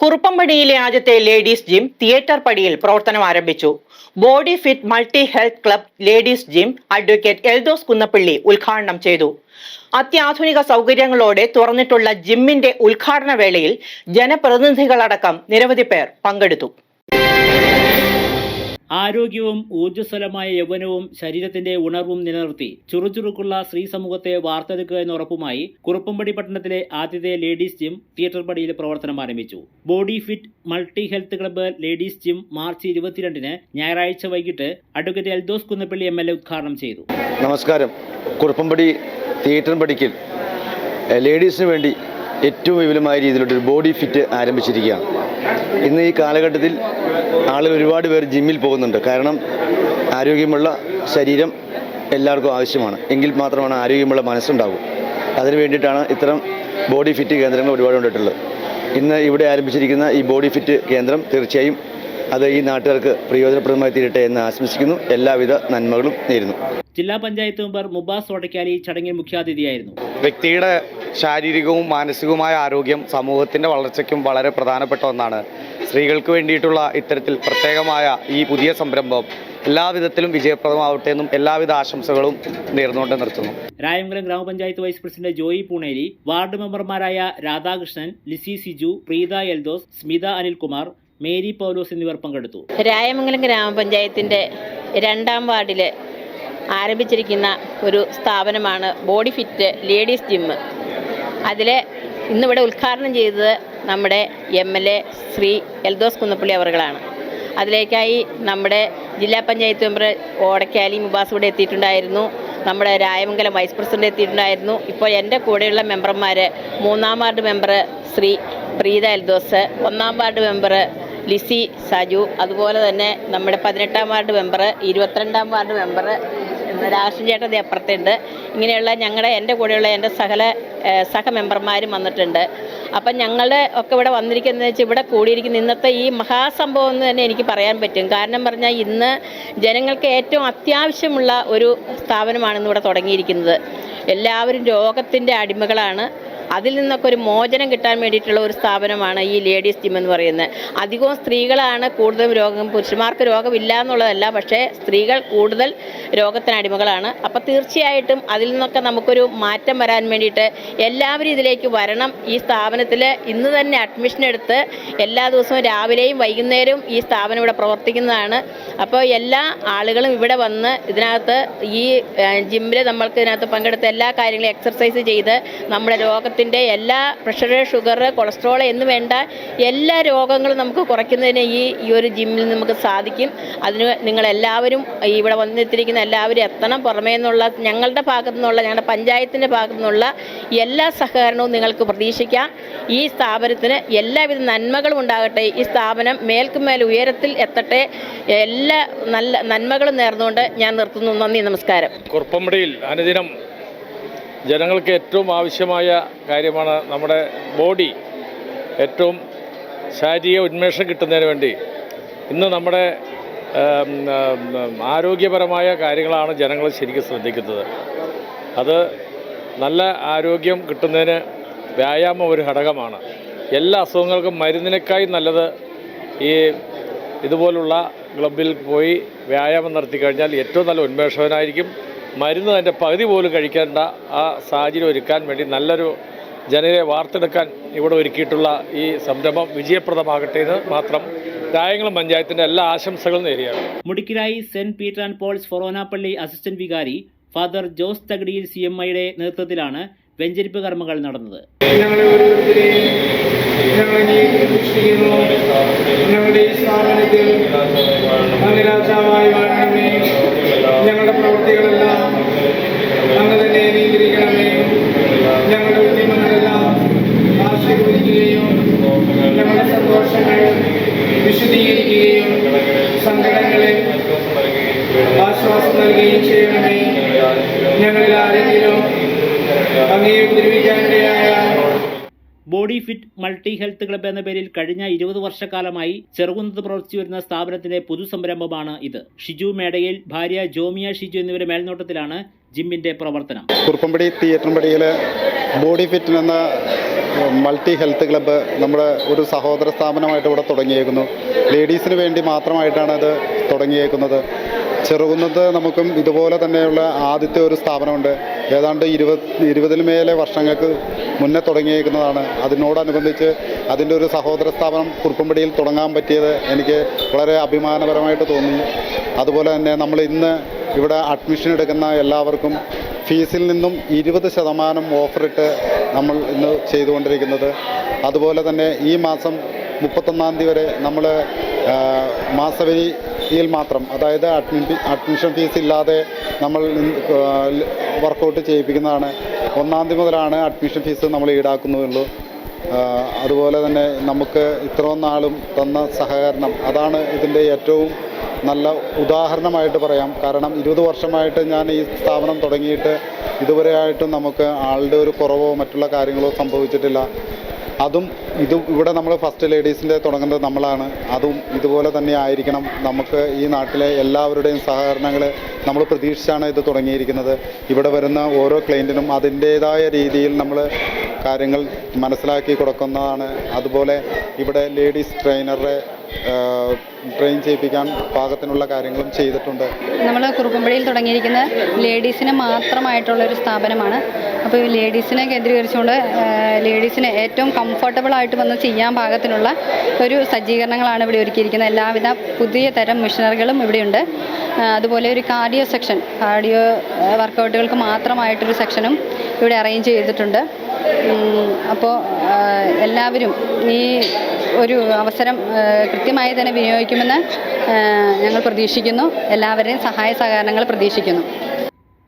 കുറുപ്പംപടിയിലെ ആദ്യത്തെ ladies gym theatre പടിയിൽ പ്രവർത്തനം ആരംഭിച്ചു. Body fit multi health club ladies gym advocate Eldhose Kunnappally ഉദ്ഘാടനം ചെയ്തു. അത്യാധുനിക സൗകര്യങ്ങളോടെ തുറന്നിട്ടുള്ള ജിമ്മിന്റെ ഉദ്ഘാടന വേളയിൽ ജനപ്രതിനിധികളടക്കം നിരവധി പേർ പങ്കെടുത്തു. ആരോഗ്യവും ഊർജ്ജസ്വലമായ യൗവനവും ശരീരത്തിന്റെ ഉണർവും നിലനിർത്തി ചുറുചുറുക്കുള്ള സ്ത്രീ സമൂഹത്തെ വാർത്തെടുക്കുക എന്ന ഉറപ്പുമായി കുറുപ്പംപടി പട്ടണത്തിലെ ആദ്യത്തെ ലേഡീസ് ജിം തിയേറ്റർ പടിയിൽ പ്രവർത്തനം ആരംഭിച്ചു. Body fit multi health club ladies gym March 22 ഞായറാഴ്ച വൈകിട്ട് അഡ്വക്കേറ്റ് എൽദോസ് കുന്നപ്പള്ളി MLA ഉദ്ഘാടനം ചെയ്തു. നമസ്കാരം. കുറുപ്പംപടി തിയേറ്റർ പടിക്കൽ ലേഡീസിന് വേണ്ടി ഏറ്റവും വിപുലമായ രീതിയിലുള്ളൊരു ബോഡി ഫിറ്റ് ആരംഭിച്ചിരിക്കുകയാണ്. ഇന്ന് ഈ കാലഘട്ടത്തിൽ ആളുകൾ ഒരുപാട് പേർ ജിമ്മിൽ പോകുന്നുണ്ട്. കാരണം ആരോഗ്യമുള്ള ശരീരം എല്ലാവർക്കും ആവശ്യമാണ്. എങ്കിൽ മാത്രമാണ് ആരോഗ്യമുള്ള മനസ്സുണ്ടാകും. അതിനു വേണ്ടിയിട്ടാണ് ഇത്തരം ബോഡി ഫിറ്റ് കേന്ദ്രങ്ങൾ ഒരുപാട് കൊണ്ടിട്ടുള്ളത്. ഇന്ന് ഇവിടെ ആരംഭിച്ചിരിക്കുന്ന ഈ ബോഡി ഫിറ്റ് കേന്ദ്രം തീർച്ചയായും അത് ഈ നാട്ടുകാർക്ക് പ്രയോജനപ്രദമായി തീരട്ടെ എന്ന് ആശംസിക്കുന്നു. എല്ലാവിധ നന്മകളും നേരുന്നു. ജില്ലാ പഞ്ചായത്ത് മെമ്പർ മുബാസ് വടക്കാലി ചടങ്ങിൽ മുഖ്യാതിഥിയായിരുന്നു. വ്യക്തിയുടെ ശാരീരികവും മാനസികവുമായ ആരോഗ്യം സമൂഹത്തിൻ്റെ വളർച്ചയ്ക്കും വളരെ പ്രധാനപ്പെട്ട ഒന്നാണ്. സ്ത്രീകൾക്ക് വേണ്ടിയിട്ടുള്ള ഇത്തരത്തിൽ പ്രത്യേകമായ ഈ പുതിയ സംരംഭം എല്ലാവിധത്തിലും വിജയപ്രദമാവട്ടെ എന്നും എല്ലാവിധ ആശംസകളും നേർന്നുകൊണ്ട് നിർത്തുന്നു. രായമംഗലം ഗ്രാമപഞ്ചായത്ത് vice president Joy Poonery, ward മെമ്പർമാരായ രാധാകൃഷ്ണൻ, ലിസി സിജു, പ്രീത എൽദോസ്, സ്മിത അനിൽകുമാർ, മേരി പൗലോസ് എന്നിവർ പങ്കെടുത്തു. രായമംഗലം ഗ്രാമപഞ്ചായത്തിൻ്റെ 2ാം വാർഡിൽ ആരംഭിച്ചിരിക്കുന്ന ഒരു സ്ഥാപനമാണ് ബോഡി ഫിറ്റ് ലേഡീസ് ജിം. അതിൽ ഇന്നിവിടെ ഉദ്ഘാടനം ചെയ്തത് നമ്മുടെ MLA ശ്രീ എൽദോസ് കുന്നപ്പള്ളി അവർകളാണ്. അതിലേക്കായി നമ്മുടെ ജില്ലാ പഞ്ചായത്ത് മെമ്പർ ഓടക്കാലി മുബാസ് ഇവിടെ എത്തിയിട്ടുണ്ടായിരുന്നു. നമ്മുടെ രായമംഗലം വൈസ് പ്രസിഡന്റ് എത്തിയിട്ടുണ്ടായിരുന്നു. ഇപ്പോൾ എൻ്റെ കൂടെയുള്ള മെമ്പർമാർ 3ാം വാർഡ് മെമ്പർ ശ്രീ പ്രീത എൽദോസ്, 1ാം വാർഡ് മെമ്പർ ലിസി സജു, അതുപോലെ തന്നെ നമ്മുടെ 18ാം വാർഡ് മെമ്പർ, 22ാം വാർഡ് മെമ്പർ രാഷ്ട്രീയ ചേട്ടൻ അപ്പുറത്തുണ്ട്. ഇങ്ങനെയുള്ള എൻ്റെ കൂടെയുള്ള എൻ്റെ സഹ മെമ്പർമാരും വന്നിട്ടുണ്ട്. അപ്പം ഞങ്ങളുടെ ഒക്കെ ഇവിടെ വന്നിരിക്കുന്നതെന്ന് വെച്ചാൽ ഇവിടെ കൂടിയിരിക്കുന്ന ഇന്നത്തെ ഈ മഹാസംഭവം എന്ന് തന്നെ എനിക്ക് പറയാൻ പറ്റും. കാരണം പറഞ്ഞാൽ ഇന്ന് ജനങ്ങൾക്ക് ഏറ്റവും അത്യാവശ്യമുള്ള ഒരു സ്ഥാപനമാണ് ഇന്നിവിടെ തുടങ്ങിയിരിക്കുന്നത്. എല്ലാവരും രോഗത്തിൻ്റെ അടിമകളാണ്. അതിൽ നിന്നൊക്കെ ഒരു മോചനം കിട്ടാൻ വേണ്ടിയിട്ടുള്ള ഒരു സ്ഥാപനമാണ് ഈ ലേഡീസ് ജിം എന്ന് പറയുന്നത്. അധികവും സ്ത്രീകളാണ് കൂടുതലും രോഗം, പുരുഷന്മാർക്ക് രോഗമില്ല എന്നുള്ളതല്ല, പക്ഷേ സ്ത്രീകൾ കൂടുതൽ രോഗത്തിന് അടിമകളാണ്. അപ്പോൾ തീർച്ചയായിട്ടും അതിൽ നിന്നൊക്കെ നമുക്കൊരു മാറ്റം വരാൻ വേണ്ടിയിട്ട് എല്ലാവരും ഇതിലേക്ക് വരണം. ഈ സ്ഥാപനത്തിൽ ഇന്ന് തന്നെ അഡ്മിഷൻ എടുത്ത് എല്ലാ ദിവസവും രാവിലെയും വൈകുന്നേരവും ഈ സ്ഥാപനം ഇവിടെ പ്രവർത്തിക്കുന്നതാണ്. അപ്പോൾ എല്ലാ ആളുകളും ഇവിടെ വന്ന് ഇതിനകത്ത് ഈ ജിമ്മിൽ നമ്മൾക്ക് ഇതിനകത്ത് പങ്കെടുത്ത് എല്ലാ കാര്യങ്ങളും എക്സർസൈസ് ചെയ്ത് നമ്മുടെ രോഗത്തിൻ്റെ എല്ലാ പ്രഷർ, ഷുഗർ, കൊളസ്ട്രോൾ എന്ന് വേണ്ട എല്ലാ രോഗങ്ങളും നമുക്ക് കുറയ്ക്കുന്നതിന് ഈ ഒരു ജിമ്മിൽ നമുക്ക് സാധിക്കും. അതിന് നിങ്ങളെല്ലാവരും ഇവിടെ വന്നെത്തിയിരിക്കുന്ന എല്ലാവരും എത്തണം. പുറമേ നിന്നുള്ള ഞങ്ങളുടെ ഭാഗത്തു നിന്നുള്ള, ഞങ്ങളുടെ പഞ്ചായത്തിൻ്റെ ഭാഗത്തു നിന്നുള്ള എല്ലാ സഹകരണവും നിങ്ങൾക്ക് പ്രതീക്ഷിക്കാം. ഈ സ്ഥാപനത്തിന് എല്ലാവിധ നന്മകളും ഉണ്ടാകട്ടെ. ഈ സ്ഥാപനം മേൽക്കുമേൽ ഉയരത്തിൽ എത്തട്ടെ. എല്ലാ നല്ല നന്മകളും നേർന്നുകൊണ്ട് ഞാൻ നിർത്തുന്നു. നന്ദി, നമസ്കാരം. കുറുപ്പംപടിയിൽ അനുദിനം ജനങ്ങൾക്ക് ഏറ്റവും ആവശ്യമായ കാര്യമാണ് നമ്മുടെ ബോഡി ഏറ്റവും ശാരീരിക ഉന്മേഷം കിട്ടുന്നതിന് വേണ്ടി ഇന്ന് നമ്മുടെ ആരോഗ്യപരമായ കാര്യങ്ങളാണ് ജനങ്ങൾ ശരിക്കും ശ്രദ്ധിക്കുന്നത്. അത് നല്ല ആരോഗ്യം കിട്ടുന്നതിന് വ്യായാമം ഒരു ഘടകമാണ്. എല്ലാ അസുഖങ്ങൾക്കും മരുന്നിനേക്കായി നല്ലത് ഈ ഇതുപോലുള്ള ക്ലബിൽ പോയി വ്യായാമം നടത്തി കഴിഞ്ഞാൽ ഏറ്റവും നല്ല ഉന്മേഷവനായിരിക്കും. മരുന്ന് അതിൻ്റെ പകുതി പോലും കഴിക്കേണ്ട ആ സാഹചര്യം ഒരുക്കാൻ വേണ്ടി നല്ലൊരു ജനരെ വാർത്തെടുക്കാൻ ഇവിടെ ഒരുക്കിയിട്ടുള്ള ഈ സംരംഭം വിജയപ്രദമാകട്ടെ എന്ന് മാത്രം രായമംഗലം പഞ്ചായത്തിൻ്റെ എല്ലാ ആശംസകളും നേരുകയാണ്. മുടിക്കിലായി സെന്റ് പീറ്റർ ആൻഡ് പോൾസ് ഫൊറോനാപ്പള്ളി അസിസ്റ്റന്റ് വികാരി ഫാദർ ജോസ് തകടിയിൽ CMIയുടെ നേതൃത്വത്തിലാണ് വെഞ്ചരിപ്പ് കർമ്മങ്ങൾ നടന്നത്. ഞങ്ങളുടെ പ്രവൃത്തികളെല്ലാം അങ്ങ് തന്നെ നിയന്ത്രിക്കണമേ. ഞങ്ങളുടെ ഉദ്യമങ്ങളെല്ലാം ആശീർവദിക്കുകയും ഞങ്ങളുടെ സന്തോഷങ്ങൾ വിശദീകരിക്കുകയും സങ്കടങ്ങളെ ആശ്വാസം നൽകുകയും ചെയ്യണമേ. ഞങ്ങളിൽ ആരെങ്കിലും അങ്ങേ ഉപദ്രവിക്കാനിടയായ body fit multi health club എന്ന പേരിൽ കഴിഞ്ഞ 20 വർഷക്കാലമായി ചെറുകുന്നത്ത് പ്രവർത്തിച്ചു വരുന്ന സ്ഥാപനത്തിന്റെ പുതുസംരംഭമാണ് ഇത്. ഷിജു മേടയിൽ, ഭാര്യ ജോമിയ ഷിജു എന്നിവരുടെ മേൽനോട്ടത്തിലാണ് ജിമ്മിന്റെ പ്രവർത്തനം. കുറുപ്പമ്പടി തിയേറ്റർപടിയിൽ ബോഡി ഫിറ്റ് എന്ന മൾട്ടി ഹെൽത്ത് ക്ലബ്ബ് നമ്മുടെ ഒരു സഹോദര സ്ഥാപനമായിട്ട് ഇവിടെ തുടങ്ങിയേക്കുന്നു. ലേഡീസിന് വേണ്ടി മാത്രമായിട്ടാണ് ഇത് തുടങ്ങിയേക്കുന്നത്. ചെറുകുന്നത്ത് നമുക്കും ഇതുപോലെ തന്നെയുള്ള ആദ്യത്തെ ഒരു സ്ഥാപനമുണ്ട്. ഏതാണ്ട് 20 മേലെ വർഷങ്ങൾക്ക് മുന്നേ തുടങ്ങിയേക്കുന്നതാണ്. അതിനോടനുബന്ധിച്ച് അതിൻ്റെ ഒരു സഹോദര സ്ഥാപനം കുറുപ്പമ്പടിയിൽ തുടങ്ങാൻ പറ്റിയത് എനിക്ക് വളരെ അഭിമാനപരമായിട്ട് തോന്നി. അതുപോലെ തന്നെ നമ്മൾ ഇന്ന് ഇവിടെ അഡ്മിഷൻ എടുക്കുന്ന എല്ലാവർക്കും ഫീസിൽ നിന്നും 20% ഓഫറിട്ട് നമ്മൾ ഇന്ന് ചെയ്തുകൊണ്ടിരിക്കുന്നത്. അതുപോലെ തന്നെ ഈ മാസം 31-ാം തീയതി വരെ നമ്മൾ മാസവരിയിൽ മാത്രം, അതായത് അഡ്മിഷൻ ഫീസ് ഇല്ലാതെ നമ്മൾ വർക്കൗട്ട് ചെയ്യിപ്പിക്കുന്നതാണ്. 1-ാം തീയതി മുതലാണ് അഡ്മിഷൻ ഫീസ് നമ്മൾ ഈടാക്കുന്നുള്ളൂ. അതുപോലെ തന്നെ നമുക്ക് ഇത്രയും നാളും തന്ന സഹകരണം, അതാണ് ഇതിൻ്റെ ഏറ്റവും നല്ല ഉദാഹരണമായിട്ട് പറയാം. കാരണം 20 വർഷമായിട്ട് ഞാൻ ഈ സ്ഥാപനം തുടങ്ങിയിട്ട് ഇതുവരെയായിട്ടും നമുക്ക് ആളുടെ ഒരു കുറവോ മറ്റുള്ള കാര്യങ്ങളോ സംഭവിച്ചിട്ടില്ല. അതും ഇവിടെ നമ്മൾ ഫസ്റ്റ് ലേഡീസിൻ്റെ തുടങ്ങുന്നത് നമ്മളാണ്. അതും ഇതുപോലെ തന്നെ ആയിരിക്കണം. നമുക്ക് ഈ നാട്ടിലെ എല്ലാവരുടെയും സഹകരണങ്ങൾ നമ്മൾ പ്രതീക്ഷിച്ചാണ് ഇത് തുടങ്ങിയിരിക്കുന്നത്. ഇവിടെ വരുന്ന ഓരോ ക്ലയൻറ്റിനും അതിൻ്റേതായ രീതിയിൽ നമ്മൾ കാര്യങ്ങൾ മനസ്സിലാക്കി കൊടുക്കുന്നതാണ്. അതുപോലെ ഇവിടെ ലേഡീസ് ട്രെയിനറെ ട്രെയിൻ ചെയ്യിപ്പിക്കാൻ പാകത്തിനുള്ള കാര്യങ്ങളും ചെയ്തിട്ടുണ്ട്. നമ്മൾ കുറുപ്പമ്പടിയിൽ തുടങ്ങിയിരിക്കുന്ന ലേഡീസിന് മാത്രമായിട്ടുള്ളൊരു സ്ഥാപനമാണ്. അപ്പോൾ ഈ ലേഡീസിനെ കേന്ദ്രീകരിച്ചുകൊണ്ട് ലേഡീസിന് ഏറ്റവും കംഫർട്ടബിളായിട്ട് വന്ന് ചെയ്യാൻ പാകത്തിനുള്ള ഒരു സജ്ജീകരണങ്ങളാണ് ഇവിടെ ഒരുക്കിയിരിക്കുന്നത്. എല്ലാവിധ പുതിയ തരം മെഷീനറികളും ഇവിടെയുണ്ട്. അതുപോലെ ഒരു കാർഡിയോ സെക്ഷൻ, കാർഡിയോ വർക്കൗട്ടുകൾക്ക് മാത്രമായിട്ടൊരു സെക്ഷനും ഇവിടെ അറേഞ്ച് ചെയ്തിട്ടുണ്ട്. അപ്പോൾ എല്ലാവരും ഈ ഒരു അവസരം കൃത്യമായി തന്നെ വിനിയോഗിക്കുമെന്ന് ഞങ്ങൾ പ്രതീക്ഷിക്കുന്നു. എല്ലാവരുടെയും സഹായ സഹകരണങ്ങൾ പ്രതീക്ഷിക്കുന്നു.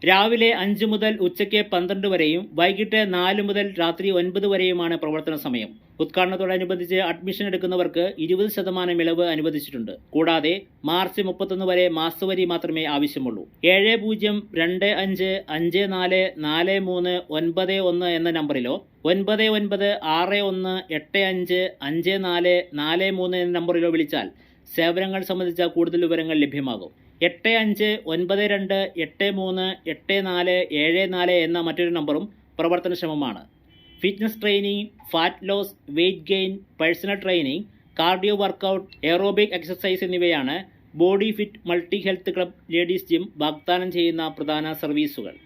രാവിലെ 5 മുതൽ ഉച്ചയ്ക്ക് 12 വരെയും വൈകിട്ട് 4 മുതൽ രാത്രി 9 വരെയുമാണ് പ്രവർത്തന സമയം. ഉദ്ഘാടനത്തോടനുബന്ധിച്ച് അഡ്മിഷൻ എടുക്കുന്നവർക്ക് 20% ഇളവ് അനുവദിച്ചിട്ടുണ്ട്. കൂടാതെ മാർച്ച് 31 വരെ മാസവരി മാത്രമേ ആവശ്യമുള്ളൂ. 7050544391 എന്ന നമ്പറിലോ 9961855443 എന്ന നമ്പറിലോ വിളിച്ചാൽ സേവനങ്ങൾ സംബന്ധിച്ച കൂടുതൽ വിവരങ്ങൾ ലഭ്യമാകും. 8592838474 എന്ന മറ്റൊരു നമ്പറും പ്രവർത്തനക്ഷമമാണ്. Fitness training, fat loss, weight gain, personal training, cardio workout, aerobic exercise എന്നിവയാണ് body fit multi health club ladies gym വാഗ്ദാനം ചെയ്യുന്ന പ്രധാന സർവീസുകൾ.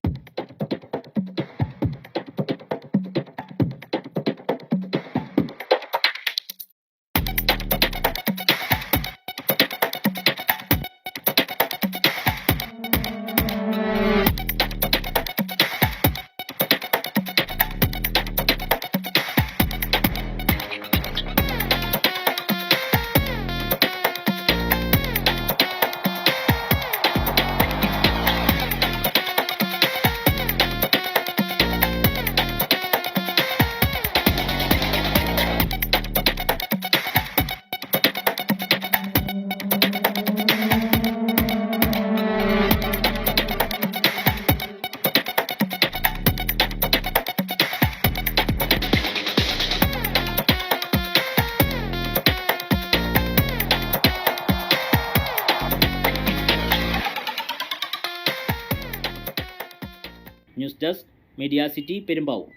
News desk, media city, Perumbavoor.